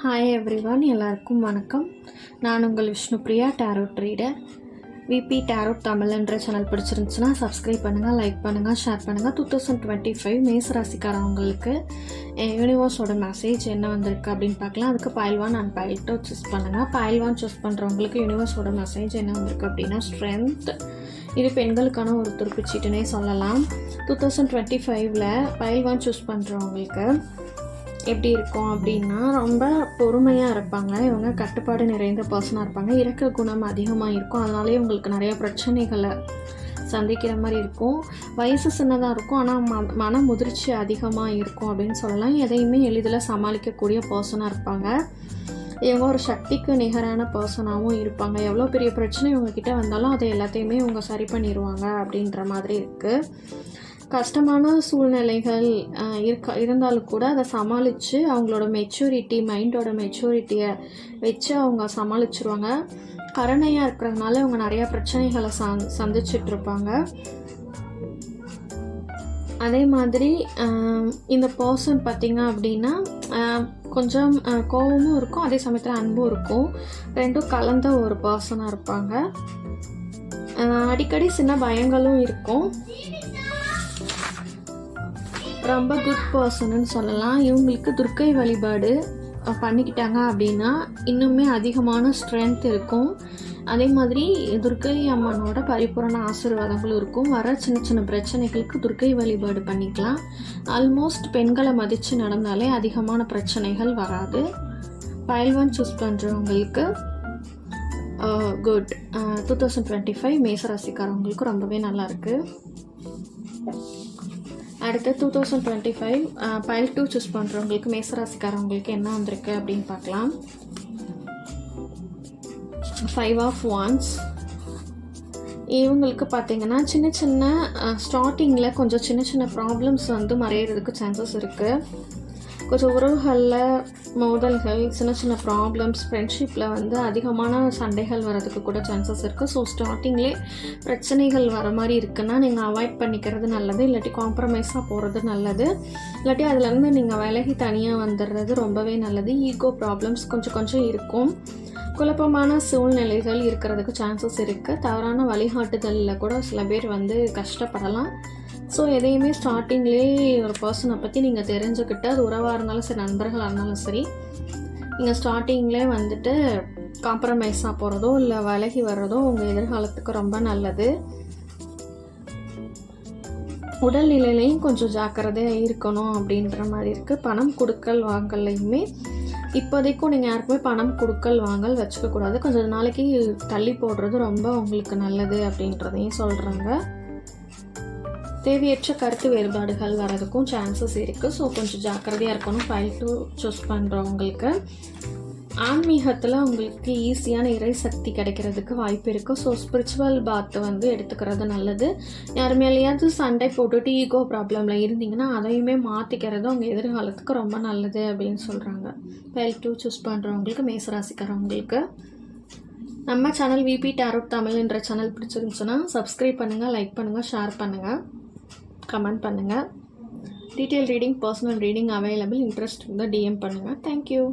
Hi everyone, எல்லாருக்கும் வணக்கம். நான் உங்கள் Vishnupriya, tarot reader. VP tarot தமிழ்ன்ற channel பிடிச்சிருந்துச்சுன்னா சப்ஸ்கிரைப் பண்ணுங்கள், லைக் பண்ணுங்கள், ஷேர் பண்ணுங்கள். 2025 மேச ராசிக்காரவங்களுக்கு யூனிவர்ஸோட மெசேஜ் என்ன வந்திருக்கு அப்படின்னு பார்க்கலாம். அதுக்கு பைல் 1 அண்ட் பைல் 2 சூஸ் பண்ணுங்கள். பைல் 1 சூஸ் பண்ணுறவங்களுக்கு யூனிவர்ஸோட மெசேஜ் என்ன வந்திருக்கு அப்படின்னா ஸ்ட்ரென்த். இது பெண்களுக்கான ஒரு துருப்புச்சீட்டுனே சொல்லலாம். 2025ல் பைல் 1 சூஸ் பண்ணுறவங்களுக்கு எப்படி இருக்கும் அப்படின்னா, ரொம்ப பொறுமையாக இருப்பாங்க. இவங்க கட்டுப்பாடு நிறைந்த பர்சனாக இருப்பாங்க. இரக்க குணம் அதிகமாக இருக்கும். அதனாலே இவங்களுக்கு நிறைய பிரச்சனைகளை சந்திக்கிற மாதிரி இருக்கும். வயசு சின்னதாக இருக்கும், ஆனால் மன முதிர்ச்சி அதிகமாக இருக்கும் அப்படின்னு சொல்லலாம். எதையுமே எளிதில் சமாளிக்கக்கூடிய பர்சனாக இருப்பாங்க. இவங்க ஒரு சக்திக்கு நிகரான பர்சனாகவும் இருப்பாங்க. எவ்வளோ பெரிய பிரச்சனை இவங்கக்கிட்ட வந்தாலும் அதை எல்லாத்தையுமே இவங்க சரி பண்ணிடுவாங்க அப்படின்ற மாதிரி இருக்குது. கஷ்டமான சூழ்நிலைகள் இருந்தாலும் கூட அதை சமாளித்து அவங்களோட மெச்சூரிட்டி, மைண்டோட மெச்சூரிட்டியை வச்சு அவங்க சமாளிச்சிருவாங்க. கருணையாக இருக்கிறதுனால இவங்க நிறையா பிரச்சனைகளை சந்திச்சிட்ருப்பாங்க. அதே மாதிரி இந்த பர்சன் பார்த்திங்க அப்படின்னா கொஞ்சம் கோபமும் இருக்கும், அதே சமயத்தில் அன்பும் இருக்கும். ரெண்டும் கலந்த ஒரு பர்சனாக இருப்பாங்க. அடிக்கடி சின்ன பயங்களும் இருக்கும். ரொம்ப குட் பர்சன்னு சொல்லலாம். இவங்களுக்கு துர்க்கை வழிபாடு பண்ணிக்கிட்டாங்க அப்படின்னா இன்னுமே அதிகமான ஸ்ட்ரென்த் இருக்கும். அதே மாதிரி துர்க்கை அம்மனோட பரிபூரண ஆசீர்வாதங்களும் இருக்கும். வர சின்ன சின்ன பிரச்சனைகளுக்கு துர்க்கை வழிபாடு பண்ணிக்கலாம். ஆல்மோஸ்ட் பெண்களை மதித்து நடந்தாலே அதிகமான பிரச்சனைகள் வராது. பைல் 1 சூஸ் பண்ணுறவங்களுக்கு குட். 2025 மேசராசிக்காரவங்களுக்கு ரொம்பவே நல்லாயிருக்கு. அடுத்து 2025 பைல் 2 சூஸ் பண்ணுறவங்களுக்கு மேசராசிக்காரவங்களுக்கு என்ன வந்திருக்கு அப்படின்னு பார்க்கலாம். 5 ஆஃப் வாண்ட்ஸ். இவங்களுக்கு பார்த்திங்கன்னா சின்ன சின்ன ஸ்டார்டிங்கில் கொஞ்சம் சின்ன சின்ன ப்ராப்ளம்ஸ் மறையிறதுக்கு சான்சஸ் இருக்குது. கொஞ்சம் உறவுகளில் மோதல்கள், சின்ன சின்ன ப்ராப்ளம்ஸ், ஃப்ரெண்ட்ஷிப்பில் அதிகமான சண்டைகள் வரதுக்கு கூட சான்சஸ் இருக்குது. ஸோ ஸ்டார்டிங்லேயே பிரச்சனைகள் வர மாதிரி இருக்குன்னா நீங்கள் அவாய்ட் பண்ணிக்கிறது நல்லது. இல்லாட்டி காம்ப்ரமைஸாக போகிறது நல்லது. இல்லாட்டி அதுலேருந்து நீங்கள் விலகி தனியாக வந்துடுறது ரொம்பவே நல்லது. ஈகோ ப்ராப்ளம்ஸ் கொஞ்சம் கொஞ்சம் இருக்கும். குழப்பமான சூழ்நிலைகள் இருக்கிறதுக்கு சான்சஸ் இருக்குது. தவறான வழிகாட்டுதலில் கூட சில பேர் கஷ்டப்படலாம். ஸோ எதையுமே ஸ்டார்டிங்லேயே ஒரு பர்சனை பற்றி நீங்கள் தெரிஞ்சுக்கிட்டு, அது உறவாக இருந்தாலும் சரி, நண்பர்களாக இருந்தாலும் சரி, நீங்கள் ஸ்டார்டிங்லேயே காம்ப்ரமைஸாக போகிறதோ இல்லை விலகி வர்றதோ உங்கள் எதிர்காலத்துக்கு ரொம்ப நல்லது. உடல்நிலையிலையும் கொஞ்சம் ஜாக்கிரதையாக இருக்கணும் அப்படின்ற மாதிரி இருக்குது. பணம் கொடுக்கல் வாங்கலையுமே இப்போதைக்கும் நீங்கள் யாருக்குமே பணம் கொடுக்கல் வாங்கல் வச்சுக்கக்கூடாது. கொஞ்சம் நாளைக்கு தள்ளி போடுறது ரொம்ப உங்களுக்கு நல்லது அப்படின்றதையும் சொல்கிறாங்க. தேவையற்ற கருத்து வேறுபாடுகள் வரதுக்கும் சான்சஸ் இருக்குது. ஸோ கொஞ்சம் ஜாக்கிரதையாக இருக்கணும். பைல் 2 சூஸ் பண்ணுறவங்களுக்கு ஆன்மீகத்தில் உங்களுக்கு ஈஸியான இறை சக்தி கிடைக்கிறதுக்கு வாய்ப்பு இருக்குது. ஸோ ஸ்பிரிச்சுவல் பாத்து எடுத்துக்கிறது நல்லது. யார் மேலேயாவது சண்டை போட்டுட்டு ஈகோ ப்ராப்ளமில் இருந்தீங்கன்னா அதையுமே மாற்றிக்கிறது உங்கள் எதிர்காலத்துக்கு ரொம்ப நல்லது அப்படின்னு சொல்கிறாங்க. பைல் 2 சூஸ் பண்ணுறவங்களுக்கு மேசராசிக்காரவங்களுக்கு நம்ம சேனல் விபி டேரோட் தமிழ்ன்ற சேனல் பிடிச்சிருந்துச்சுன்னா சப்ஸ்கிரைப் பண்ணுங்கள், லைக் பண்ணுங்கள், ஷேர் பண்ணுங்கள், கமெண்ட் பண்ணுங்கள். Detail reading, personal reading available. Interest இருந்தால் DM பண்ணுங்கள். தேங்க்யூ.